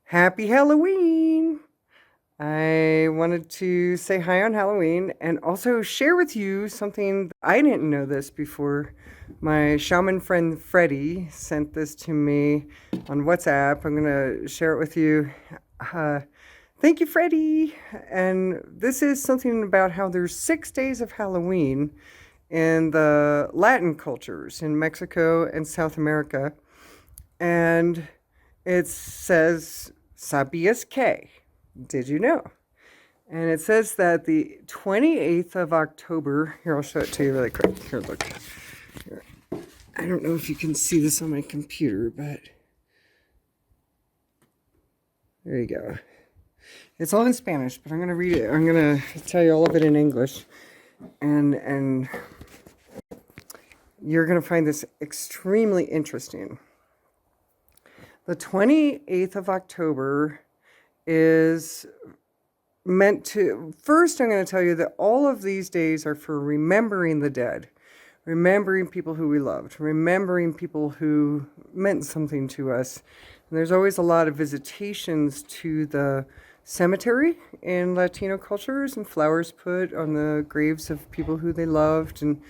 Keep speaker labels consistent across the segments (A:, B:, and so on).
A: Happy Halloween! I wanted to say hi on Halloween and also share with you something. I didn't know this before. My shaman friend Freddie sent this to me on WhatsApp. I'm going to share it with you. Uh, Thank you, Freddie. And this is something about how there's 6 days of Halloween in the Latin cultures in Mexico and South America. And it says, Sabias que? Did you know? And it says that the 28th of October, here, I'll show it to you really quick. Here, look. Here. I don't know if you can see this on my computer, but there you go. It's all in Spanish, but I'm going to read it. I'm going to tell you all of it in English. And you're going to find this extremely interesting. The 28th of October is meant to, first I'm going to tell you that all of these days are for remembering the dead, remembering people who we loved, remembering people who meant something to us. And there's always a lot of visitations to the cemetery in Latino cultures and flowers put on the graves of people who they loved. And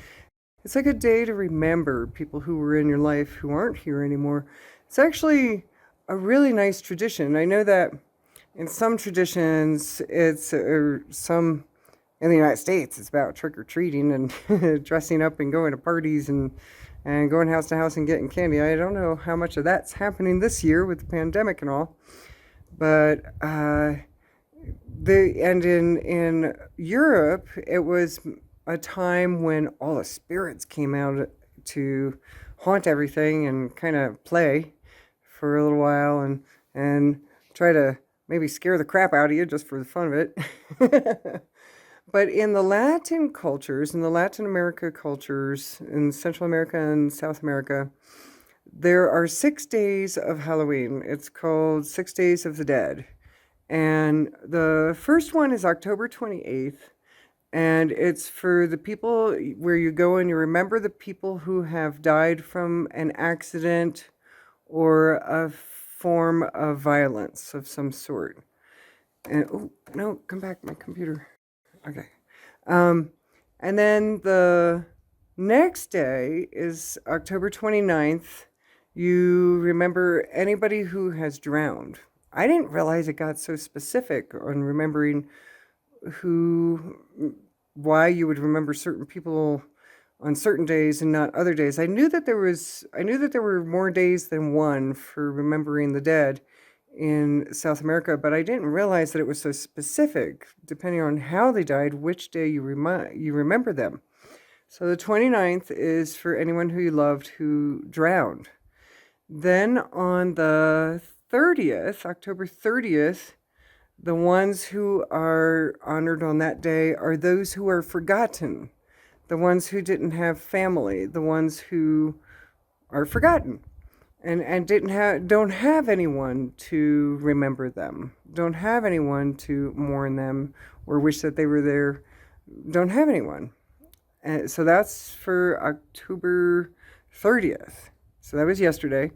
A: it's like a day to remember people who were in your life who aren't here anymore. It's actually a really nice tradition. I know that in some traditions, some in the United States, it's about trick-or-treating and dressing up and going to parties and going house to house and getting candy. I don't know how much of that's happening this year with the pandemic and all. But in Europe, it was a time when all the spirits came out to haunt everything and kind of play for a little while and try to maybe scare the crap out of you just for the fun of it. But in the Latin cultures, in the Latin America cultures, in Central America and South America, there are 6 days of Halloween. It's called 6 Days of the Dead. And the first one is October 28th. And it's for the people where you go and you remember the people who have died from an accident or a form of violence of some sort. And, oh, no, come back, my computer. Okay. And then the next day is October 29th. You remember anybody who has drowned. I didn't realize it got so specific on remembering why you would remember certain people on certain days and not other days. I knew that there were more days than one for remembering the dead in South America, but I didn't realize that it was so specific, depending on how they died, which day you remember them. So the 29th is for anyone who you loved who drowned. Then on the 30th, October 30th, the ones who are honored on that day are those who are forgotten, the ones who didn't have family, the ones who are forgotten and don't have anyone to remember them, don't have anyone to mourn them or wish that they were there, don't have anyone. And so that's for October 30th. So that was yesterday.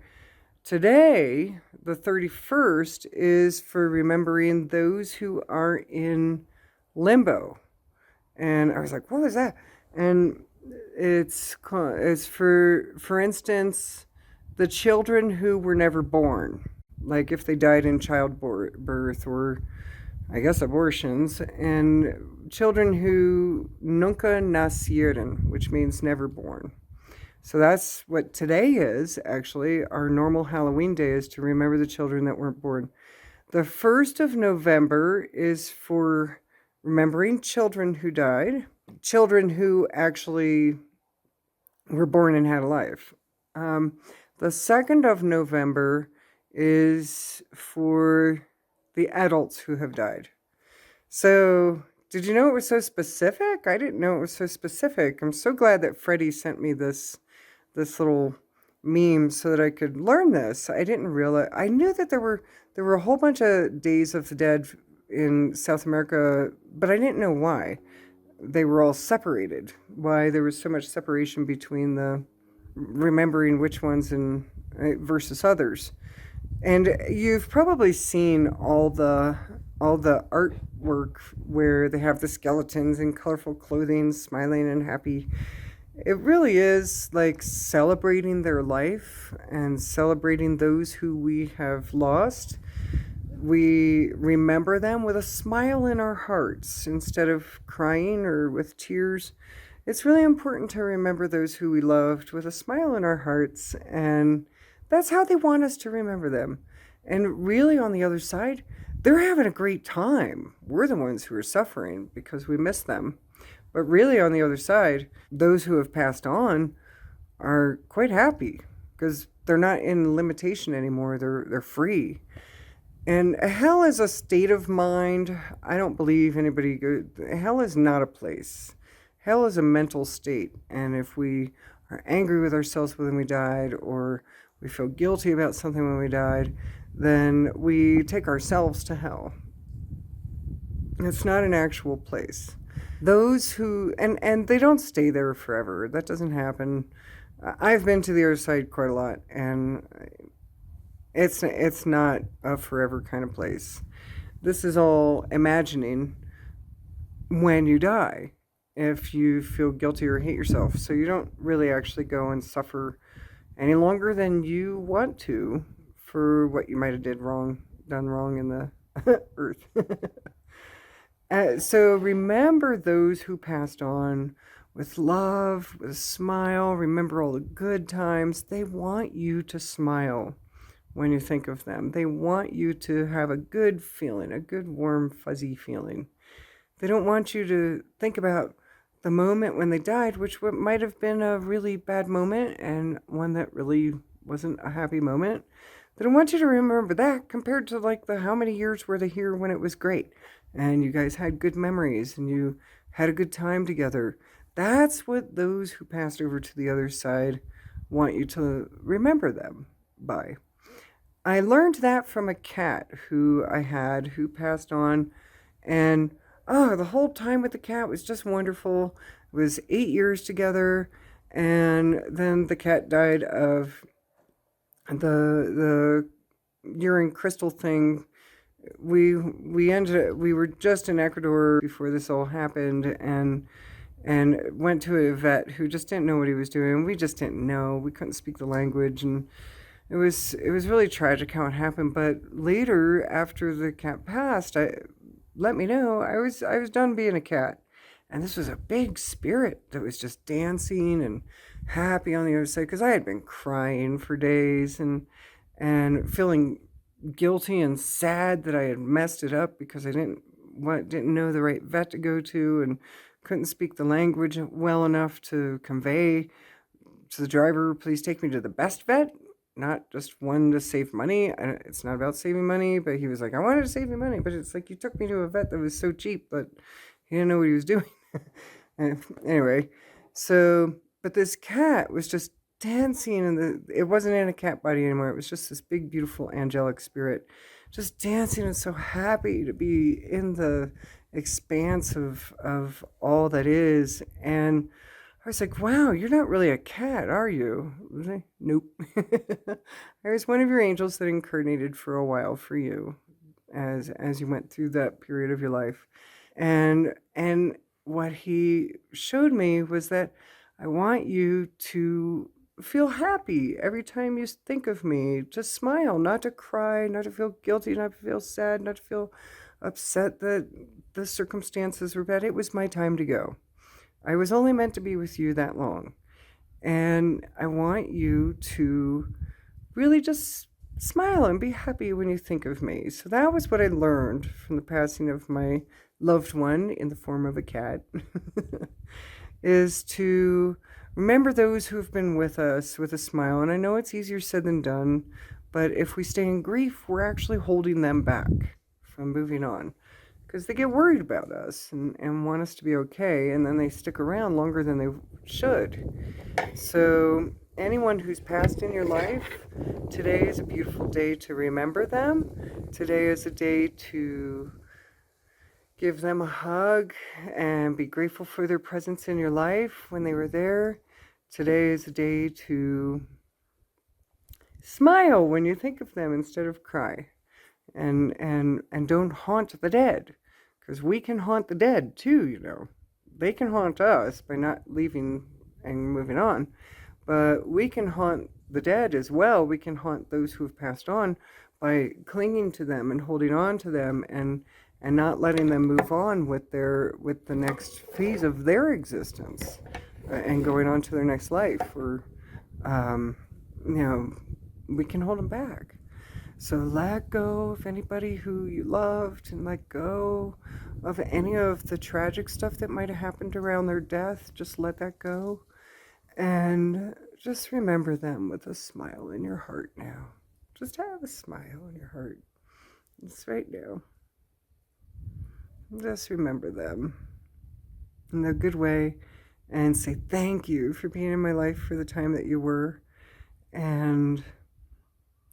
A: Today, the 31st, is for remembering those who are in limbo. And I was like, what was that? And it's for instance, the children who were never born, like if they died in childbirth or I guess abortions, and children who nunca nacieron, which means never born. So that's what today is, actually. Our normal Halloween day is to remember the children that weren't born. The 1st of November is for remembering children who died, children who actually were born and had a life. The 2nd of November is for the adults who have died. So, did you know it was so specific? I didn't know it was so specific. I'm so glad that Freddie sent me this little meme so that I could learn this. I didn't realize. I knew that there were a whole bunch of Days of the Dead in South America, but I didn't know why they were all separated. Why there was so much separation between the remembering which ones and versus others. And you've probably seen all the artwork where they have the skeletons in colorful clothing, smiling and happy. It really is like celebrating their life and celebrating those who we have lost. We remember them with a smile in our hearts instead of crying or with tears. It's really important to remember those who we loved with a smile in our hearts, and that's how they want us to remember them. And really, on the other side, they're having a great time. We're the ones who are suffering because we miss them. But really, on the other side, those who have passed on are quite happy because they're not in limitation anymore. They're free. And hell is a state of mind. I don't believe anybody hell is not a place. Hell is a mental state. And if we are angry with ourselves when we died, or we feel guilty about something when we died, then we take ourselves to hell. It's not an actual place. Those who and they don't stay there forever. That doesn't happen. I've been to the other side quite a lot, and it's not a forever kind of place. This is all imagining when you die, if you feel guilty or hate yourself. So you don't really actually go and suffer any longer than you want to for what you might have done wrong in the earth. So remember those who passed on with love, with a smile. Remember all the good times. They want you to smile when you think of them. They want you to have a good feeling, a good, warm, fuzzy feeling. They don't want you to think about the moment when they died, which might have been a really bad moment and one that really wasn't a happy moment. They don't want you to remember that compared to like the how many years were they here when it was great and you guys had good memories and you had a good time together. That's what those who passed over to the other side want you to remember them by. I learned that from a cat who I had who passed on, and oh, the whole time with the cat was just wonderful. It was 8 years together, and then the cat died of the urine crystal thing. We were just in Ecuador before this all happened, and went to a vet who just didn't know what he was doing. We just didn't know. We couldn't speak the language, and it was really tragic how it happened. But later, after the cat passed, I let me know I was done being a cat, and this was a big spirit that was just dancing and happy on the other side because I had been crying for days and feeling guilty and sad that I had messed it up because I didn't know the right vet to go to and couldn't speak the language well enough to convey to the driver, please take me to the best vet, not just one to save money. It's not about saving money, but he was like, I wanted to save you money, but it's like you took me to a vet that was so cheap, but he didn't know what he was doing. Anyway, so, but this cat was just dancing, and it wasn't in a cat body anymore. It was just this big, beautiful, angelic spirit just dancing and so happy to be in the expanse of all that is. And I was like, wow, you're not really a cat, are you? Was I? Nope. I was one of your angels that incarnated for a while for you as you went through that period of your life. And what he showed me was that I want you to feel happy every time you think of me. Just smile, not to cry, not to feel guilty, not to feel sad, not to feel upset that the circumstances were bad. It was my time to go. I was only meant to be with you that long. And I want you to really just smile and be happy when you think of me. So that was what I learned from the passing of my loved one in the form of a cat, is to remember those who have been with us with a smile. And I know it's easier said than done, but if we stay in grief, we're actually holding them back from moving on because they get worried about us and want us to be okay, and then they stick around longer than they should. So anyone who's passed in your life, today is a beautiful day to remember them. Today is a day to give them a hug and be grateful for their presence in your life when they were there. Today is a day to Smile when you think of them instead of cry. And don't haunt the dead, because we can haunt the dead too, you know. They can haunt us by not leaving and moving on, but we can haunt the dead as well. We can haunt those who have passed on by clinging to them and holding on to them, and not letting them move on with the next phase of their existence, and going on to their next life. Or um, you know, we can hold them back. So let go of anybody who you loved, and let go of any of the tragic stuff that might have happened around their death. Just let that go. And just remember them with a smile in your heart now. Just have a smile in your heart. Just right now. Just remember them in a good way, and say thank you for being in my life for the time that you were. And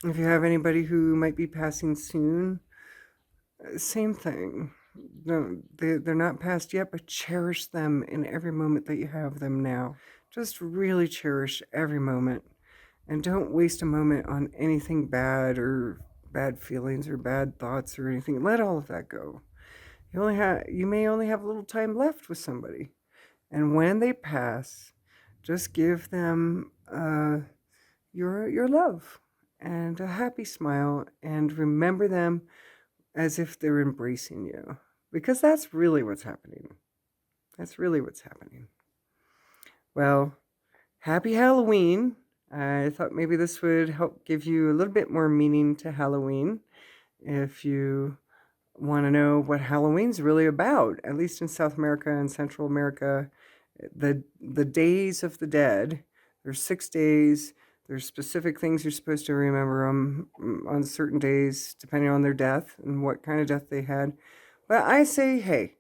A: if you have anybody who might be passing soon, same thing. No, they're not past yet, but cherish them in every moment that you have them now. Just really cherish every moment. And don't waste a moment on anything bad, or bad feelings or bad thoughts or anything. Let all of that go. You may only have a little time left with somebody. And when they pass, just give them your love and a happy smile, and remember them as if they're embracing you, because that's really what's happening. That's really what's happening. Well, happy Halloween. I thought maybe this would help give you a little bit more meaning to Halloween. If you want to know what Halloween's really about, at least in South America and Central America, the days of the dead, there's 6 days. There's specific things you're supposed to remember them on certain days, depending on their death and what kind of death they had. But I say, hey,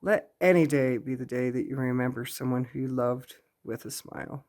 A: let any day be the day that you remember someone who you loved with a smile.